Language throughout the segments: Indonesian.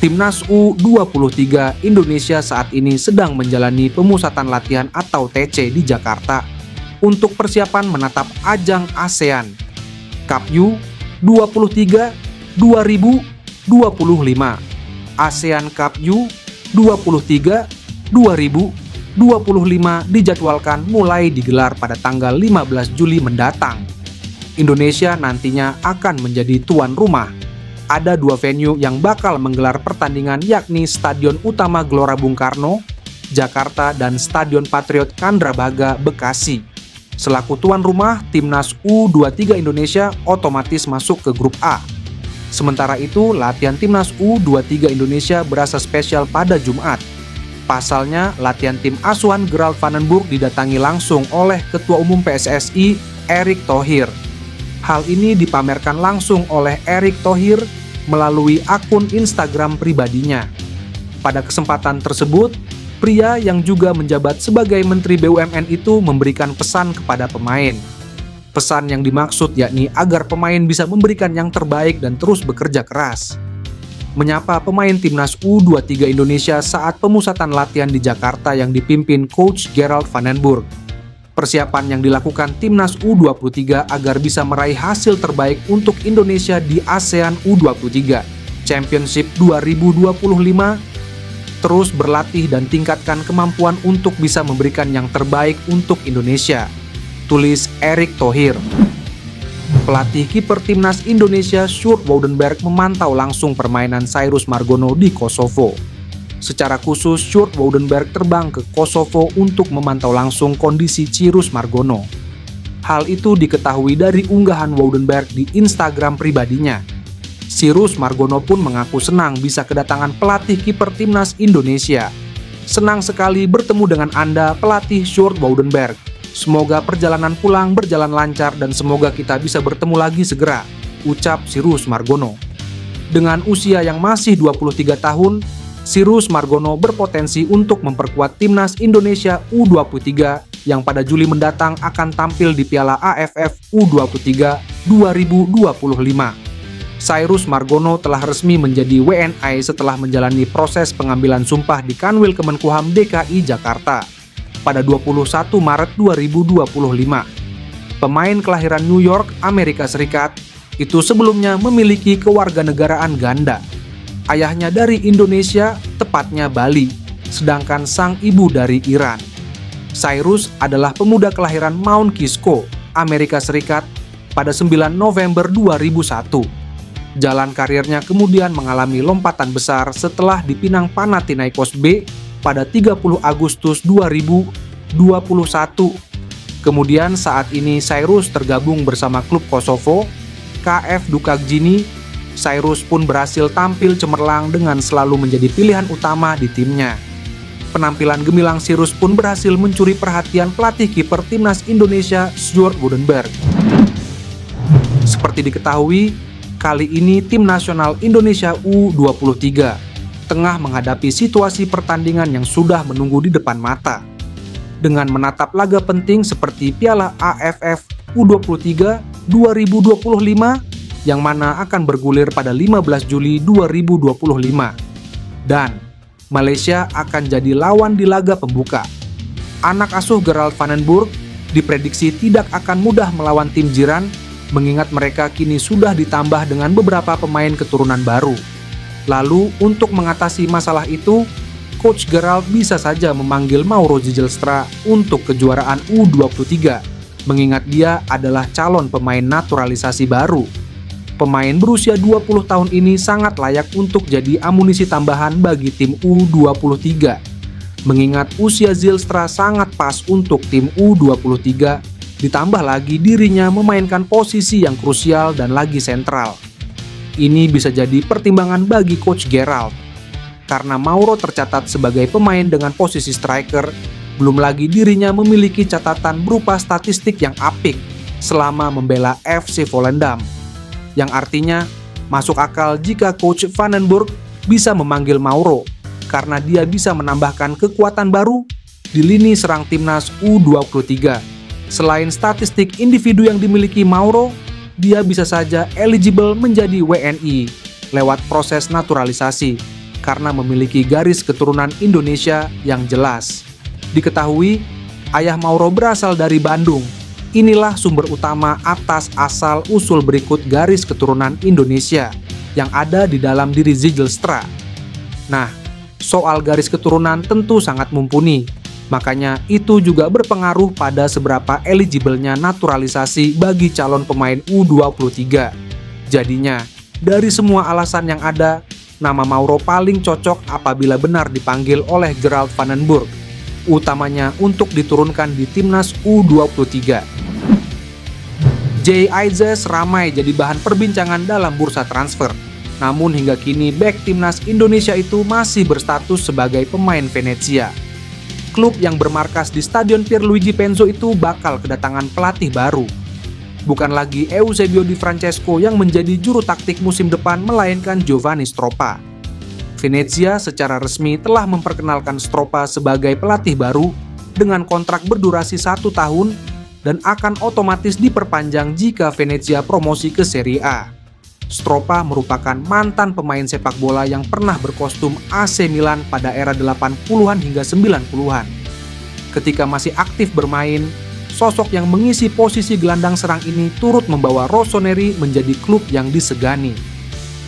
Timnas U23 Indonesia saat ini sedang menjalani pemusatan latihan atau TC di Jakarta untuk persiapan menatap ajang ASEAN Cup U23 2025. ASEAN Cup U23 2025 dijadwalkan mulai digelar pada tanggal 15 Juli mendatang. Indonesia nantinya akan menjadi tuan rumah. Ada dua venue yang bakal menggelar pertandingan, yakni Stadion Utama Gelora Bung Karno, Jakarta, dan Stadion Patriot Candrabaga, Bekasi. Selaku tuan rumah, Timnas U23 Indonesia otomatis masuk ke grup A. Sementara itu, latihan Timnas U23 Indonesia berasa spesial pada Jumat. Pasalnya, latihan tim asuhan Gerald van den Burg didatangi langsung oleh Ketua Umum PSSI, Erick Thohir. Hal ini dipamerkan langsung oleh Erick Thohir melalui akun Instagram pribadinya. Pada kesempatan tersebut, pria yang juga menjabat sebagai Menteri BUMN itu memberikan pesan kepada pemain. Pesan yang dimaksud yakni agar pemain bisa memberikan yang terbaik dan terus bekerja keras. Menyapa pemain Timnas U23 Indonesia saat pemusatan latihan di Jakarta yang dipimpin Coach Gerald van den Burg. Persiapan yang dilakukan Timnas U23 agar bisa meraih hasil terbaik untuk Indonesia di ASEAN U23 Championship 2025, terus berlatih dan tingkatkan kemampuan untuk bisa memberikan yang terbaik untuk Indonesia, tulis Erick Thohir. Pelatih kiper Timnas Indonesia Sjoerd Woudenberg memantau langsung permainan Cyrus Margono di Kosovo. Secara khusus, Sjoerd Woudenberg terbang ke Kosovo untuk memantau langsung kondisi Cyrus Margono. Hal itu diketahui dari unggahan Woudenberg di Instagram pribadinya. Cyrus Margono pun mengaku senang bisa kedatangan pelatih kiper Timnas Indonesia. Senang sekali bertemu dengan Anda, pelatih Sjoerd Woudenberg. Semoga perjalanan pulang berjalan lancar dan semoga kita bisa bertemu lagi segera, ucap Cyrus Margono. Dengan usia yang masih 23 tahun, Cyrus Margono berpotensi untuk memperkuat Timnas Indonesia U23 yang pada Juli mendatang akan tampil di Piala AFF U23 2025. Cyrus Margono telah resmi menjadi WNI setelah menjalani proses pengambilan sumpah di Kanwil Kemenkumham DKI Jakarta pada 21 Maret 2025. Pemain kelahiran New York, Amerika Serikat, itu sebelumnya memiliki kewarganegaraan ganda. Ayahnya dari Indonesia, tepatnya Bali, sedangkan sang ibu dari Iran. Cyrus adalah pemuda kelahiran Mount Kisco, Amerika Serikat, pada 9 November 2001. Jalan karirnya kemudian mengalami lompatan besar setelah dipinang Panathinaikos B pada 30 Agustus 2021. Kemudian saat ini Cyrus tergabung bersama klub Kosovo, KF Dukakjini. Cyrus pun berhasil tampil cemerlang dengan selalu menjadi pilihan utama di timnya. Penampilan gemilang Cyrus pun berhasil mencuri perhatian pelatih kiper Timnas Indonesia Sjoerd Woudenberg. Seperti diketahui, kali ini tim nasional Indonesia U23 tengah menghadapi situasi pertandingan yang sudah menunggu di depan mata. Dengan menatap laga penting seperti Piala AFF U23 2025 yang mana akan bergulir pada 15 Juli 2025. Dan Malaysia akan jadi lawan di laga pembuka. Anak asuh Gerald van den Burg diprediksi tidak akan mudah melawan tim jiran, mengingat mereka kini sudah ditambah dengan beberapa pemain keturunan baru. Lalu, untuk mengatasi masalah itu, Coach Gerald bisa saja memanggil Mauro Zijlstra untuk kejuaraan U23, mengingat dia adalah calon pemain naturalisasi baru. Pemain berusia 20 tahun ini sangat layak untuk jadi amunisi tambahan bagi tim U23. Mengingat usia Zijlstra sangat pas untuk tim U23, ditambah lagi dirinya memainkan posisi yang krusial dan lagi sentral. Ini bisa jadi pertimbangan bagi Coach Gerald. Karena Mauro tercatat sebagai pemain dengan posisi striker, belum lagi dirinya memiliki catatan berupa statistik yang apik selama membela FC Volendam. Yang artinya, masuk akal jika Coach van den Burg bisa memanggil Mauro, karena dia bisa menambahkan kekuatan baru di lini serang Timnas U23. Selain statistik individu yang dimiliki Mauro, dia bisa saja eligible menjadi WNI lewat proses naturalisasi, karena memiliki garis keturunan Indonesia yang jelas. Diketahui, ayah Mauro berasal dari Bandung. Inilah sumber utama atas asal-usul berikut garis keturunan Indonesia yang ada di dalam diri Zijlstra. Nah, soal garis keturunan tentu sangat mumpuni. Makanya itu juga berpengaruh pada seberapa eligible-nya naturalisasi bagi calon pemain U23. Jadinya, dari semua alasan yang ada, nama Mauro paling cocok apabila benar dipanggil oleh Gerald van den Burg, utamanya untuk diturunkan di timnas U23. Jay Itzes ramai jadi bahan perbincangan dalam bursa transfer. Namun hingga kini bek timnas Indonesia itu masih berstatus sebagai pemain Venezia. Klub yang bermarkas di Stadion Pierluigi Penzo itu bakal kedatangan pelatih baru. Bukan lagi Eusebio Di Francesco yang menjadi juru taktik musim depan, melainkan Giovanni Stroppa. Venezia secara resmi telah memperkenalkan Stroppa sebagai pelatih baru dengan kontrak berdurasi 1 tahun dan akan otomatis diperpanjang jika Venezia promosi ke Serie A. Stroppa merupakan mantan pemain sepak bola yang pernah berkostum AC Milan pada era 80-an hingga 90-an. Ketika masih aktif bermain, sosok yang mengisi posisi gelandang serang ini turut membawa Rossoneri menjadi klub yang disegani.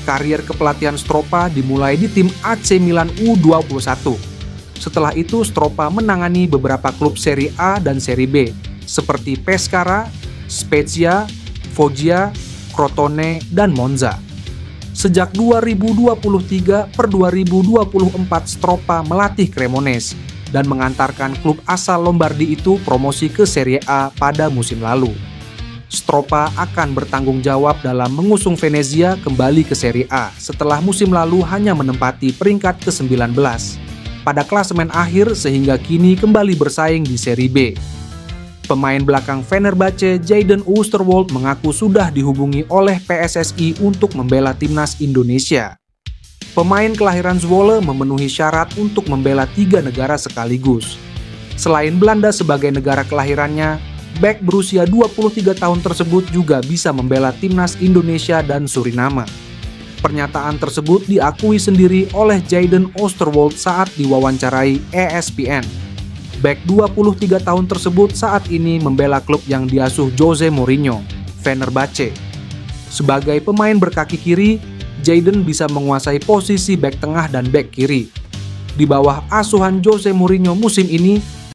Karier kepelatihan Stroppa dimulai di tim AC Milan U21. Setelah itu Stroppa menangani beberapa klub Serie A dan Serie B seperti Pescara, Spezia, Foggia, Crotone, dan Monza. Sejak 2023 per 2024 Stroppa melatih Cremonese dan mengantarkan klub asal Lombardi itu promosi ke Serie A pada musim lalu. Stroppa akan bertanggung jawab dalam mengusung Venezia kembali ke Serie A setelah musim lalu hanya menempati peringkat ke-19 pada klasemen akhir sehingga kini kembali bersaing di Serie B. Pemain belakang Fenerbahce Jadon Oosterwolde mengaku sudah dihubungi oleh PSSI untuk membela timnas Indonesia. Pemain kelahiran Zwolle memenuhi syarat untuk membela 3 negara sekaligus. Selain Belanda sebagai negara kelahirannya, bek berusia 23 tahun tersebut juga bisa membela timnas Indonesia dan Suriname. Pernyataan tersebut diakui sendiri oleh Jadon Oosterwolde saat diwawancarai ESPN. Bek 23 tahun tersebut saat ini membela klub yang diasuh Jose Mourinho, Fenerbahce. Sebagai pemain berkaki kiri, Jadon bisa menguasai posisi bek tengah dan bek kiri. Di bawah asuhan Jose Mourinho musim ini,